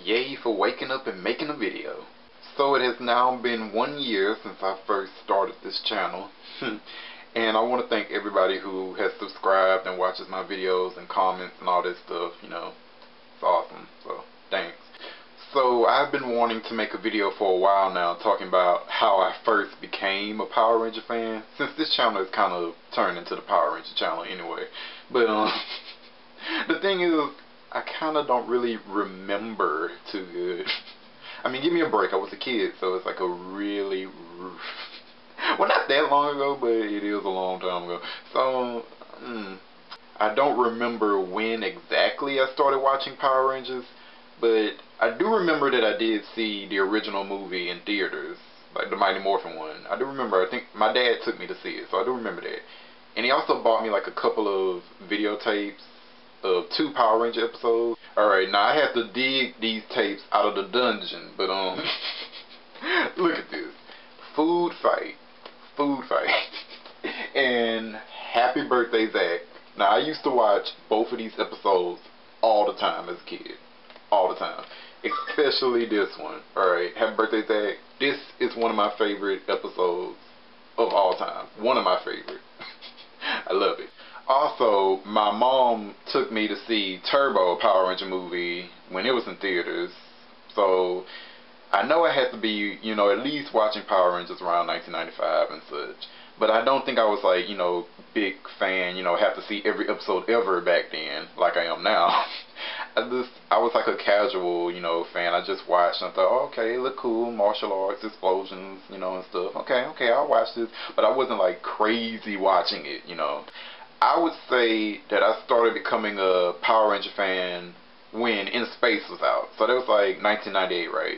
Yay for waking up and making a video. So it has now been 1 year since I first started this channel. And I want to thank everybody who has subscribed and watches my videos and comments and all this stuff, you know. It's awesome. So, thanks. So, I've been wanting to make a video for a while now talking about how I first became a Power Ranger fan. Since this channel is kind of turned into the Power Ranger channel anyway. But, the thing is, I kind of don't really remember too good. I mean, give me a break. I was a kid, so it's like a really... well, not that long ago, but it is a long time ago. So, I don't remember when exactly I started watching Power Rangers, but I do remember that I did see the original movie in theaters, like the Mighty Morphin one. I do remember. I think my dad took me to see it, so I do remember that. And he also bought me like a couple of videotapes of 2 Power Ranger episodes. Alright, now I had to dig these tapes out of the dungeon, but look at this. Food fight, and Happy Birthday Zach. Now I used to watch both of these episodes all the time as a kid. All the time. Especially this one. Alright, Happy Birthday Zach. This is one of my favorite episodes of all time. One of my favorite. I love it. Also, my mom took me to see Turbo Power Ranger movie when it was in theaters. So, I know I had to be, you know, at least watching Power Rangers around 1995 and such. But I don't think I was like, you know, big fan, you know, have to see every episode ever back then, like I am now. I was like a casual, you know, fan. I just watched and I thought, oh, okay, it look cool, martial arts, explosions, you know, and stuff. Okay, I'll watch this. But I wasn't like crazy watching it, you know. I would say that I started becoming a Power Ranger fan when In Space was out. So that was like 1998, right?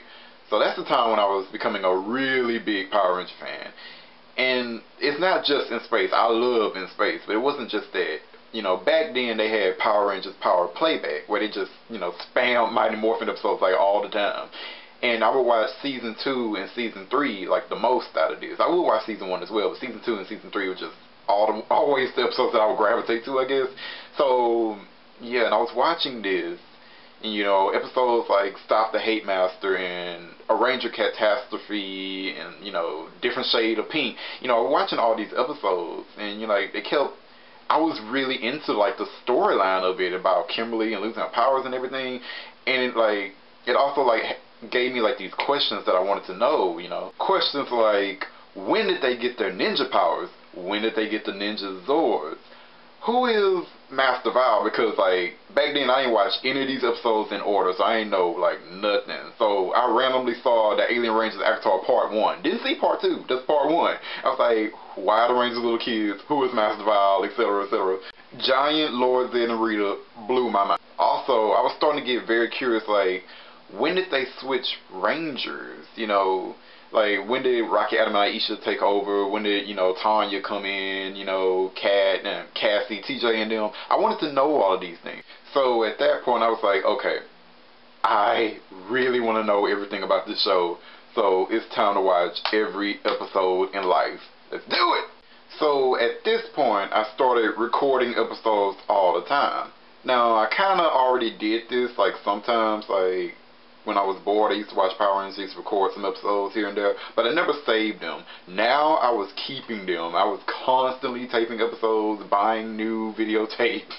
So that's the time when I was becoming a really big Power Ranger fan. And it's not just In Space. I love In Space, but it wasn't just that. You know, back then they had Power Rangers Power Playback, where they just, you know, spam Mighty Morphin episodes like all the time. And I would watch season 2 and season 3 like the most out of this. I would watch season 1 as well, but season 2 and season 3 were just always the episodes that I would gravitate to, I guess. So, yeah, and I was watching this, and, you know, episodes like Stop the Hate Master and A Ranger Catastrophe and, you know, Different Shade of Pink. You know, watching all these episodes, and, you know, like, I was really into, like, the storyline of it about Kimberly and losing her powers and everything. And, it also, like, gave me, like, these questions that I wanted to know, you know. Questions like, when did they get their ninja powers? When did they get the ninja Zords? Who is Master Val? Because, like, back then I didn't watch any of these episodes in order, so I ain't know, like, nothing. So I randomly saw the Alien Rangers Avatar Part 1. Didn't see Part 2, just Part 1. I was like, why are the Rangers little kids? Who is Master Val? Etc., etc. Giant, Lord Zed, and Rita blew my mind. Also, I was starting to get very curious, like, when did they switch Rangers? You know, like, when did Rocky, Adam, and Aisha take over? When did, you know, Tanya come in? You know, Kat and Cassie, TJ, and them. I wanted to know all of these things. So at that point, I was like, okay, I really want to know everything about this show. So it's time to watch every episode in life. Let's do it! So at this point, I started recording episodes all the time. Now, I kind of already did this, like, sometimes, like, when I was bored, I used to watch Power Rangers, I used to record some episodes here and there, but I never saved them. Now I was keeping them. I was constantly taping episodes, buying new videotapes,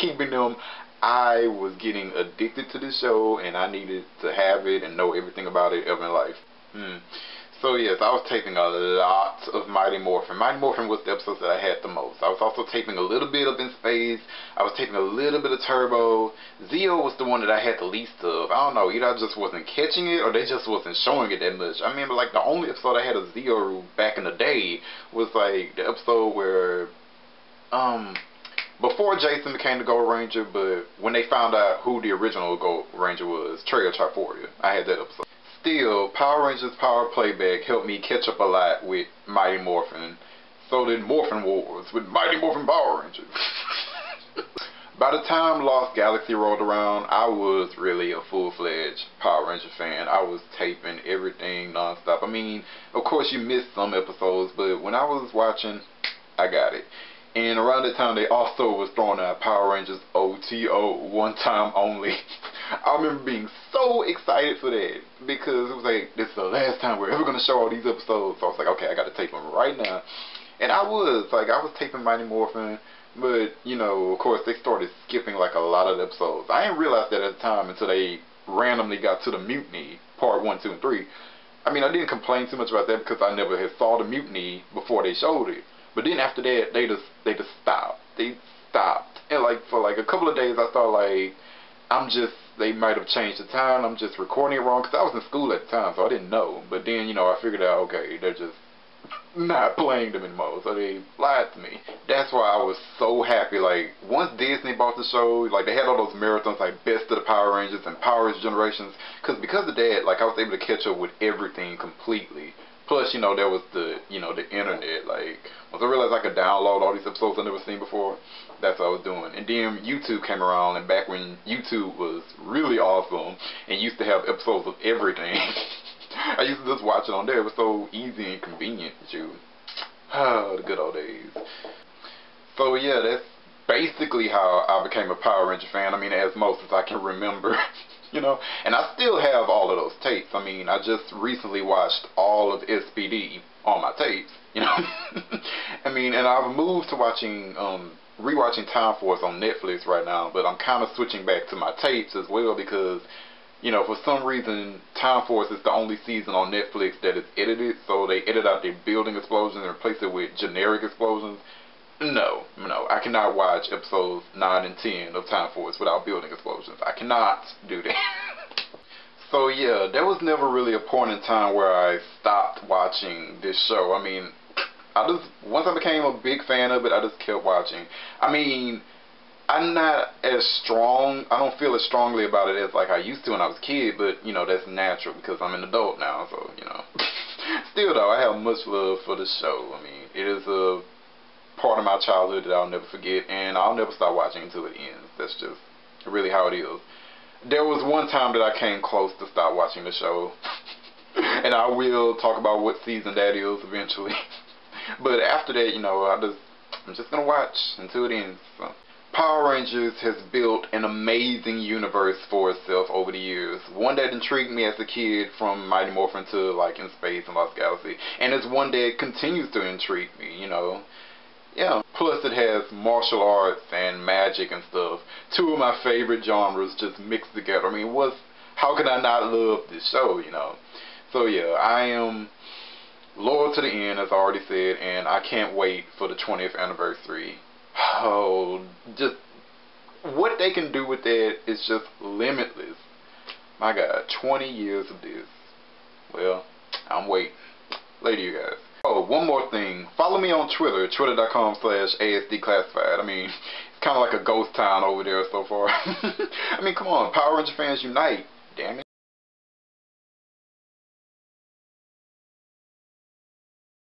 keeping them. I was getting addicted to this show, and I needed to have it and know everything about it ever in life. So yes, I was taping a lot of Mighty Morphin. Mighty Morphin was the episodes that I had the most. I was also taping a little bit of In Space. I was taping a little bit of Turbo. Zeo was the one that I had the least of. I don't know, either I just wasn't catching it or they just wasn't showing it that much. I mean, like, the only episode I had of Zeo back in the day was like the episode where, before Jason became the Gold Ranger, but when they found out who the original Gold Ranger was, Trail Triforia. I had that episode. Still, Power Rangers Power Playback helped me catch up a lot with Mighty Morphin. So did Morphin Wars with Mighty Morphin Power Rangers. By the time Lost Galaxy rolled around, I was really a full-fledged Power Ranger fan. I was taping everything nonstop. I mean, of course you missed some episodes, but when I was watching, I got it. And around that time, they also was throwing out Power Rangers OTO, one time only. I remember being so excited for that because it was like, this is the last time we're ever going to show all these episodes. So I was like, okay, I got to tape them right now. And I was taping Mighty Morphin, but, you know, of course, they started skipping like a lot of the episodes. I didn't realize that at the time until they randomly got to the Mutiny, part 1, 2, and 3. I mean, I didn't complain too much about that because I never had saw the Mutiny before they showed it. But then after that, they just stopped. They stopped. And like for like a couple of days, I thought like, they might have changed the time. I'm just recording it wrong because I was in school at the time, so I didn't know. But then, you know, I figured out, okay, they're just not playing them anymore, so they lied to me. That's why I was so happy. Like, once Disney bought the show, like, they had all those marathons, like Best of the Power Rangers and Power Rangers Generations, because of that, like, I was able to catch up with everything completely. Plus, you know, there was the internet. Like, once I realized I could download all these episodes I've never seen before, that's what I was doing. And then YouTube came around, and back when YouTube was really awesome and used to have episodes of everything, I used to just watch it on there. It was so easy and convenient, too. Oh, the good old days. So yeah, that's basically how I became a Power Ranger fan. I mean, as most as I can remember. You know, and I still have all of those tapes. I mean, I just recently watched all of SPD on my tapes, you know. I mean, and I've moved to watching, rewatching Time Force on Netflix right now, but I'm kind of switching back to my tapes as well because, you know, for some reason, Time Force is the only season on Netflix that is edited, so they edit out the building explosions and replace it with generic explosions. No, I cannot watch episodes 9 and 10 of Time Force without building explosions. I cannot do that. So yeah, there was never really a point in time where I stopped watching this show. I mean, once I became a big fan of it, I just kept watching. I mean, I'm not as strong, I don't feel as strongly about it as like I used to when I was a kid, but, you know, that's natural because I'm an adult now, so, you know. Still though, I have much love for the show. I mean, it is a part of my childhood that I'll never forget, and I'll never stop watching until it ends. That's just really how it is. There was one time that I came close to stop watching the show, and I will talk about what season that is eventually. But after that, you know, I'm just gonna watch until it ends. So. Power Rangers has built an amazing universe for itself over the years. One that intrigued me as a kid from Mighty Morphin to like In Space and Lost Galaxy, and it's one that continues to intrigue me, you know. Yeah, plus it has martial arts and magic and stuff. Two of my favorite genres just mixed together. I mean, how could I not love this show, you know? So yeah, I am loyal to the end, as I already said, and I can't wait for the 20th anniversary. Oh, just what they can do with that is just limitless. My God, 20 years of this. Well, I'm waiting. Later, you guys. Oh, one more thing. Follow me on Twitter, twitter.com/ASDclassified. I mean, it's kind of like a ghost town over there so far. I mean, come on, Power Ranger fans unite. Damn it.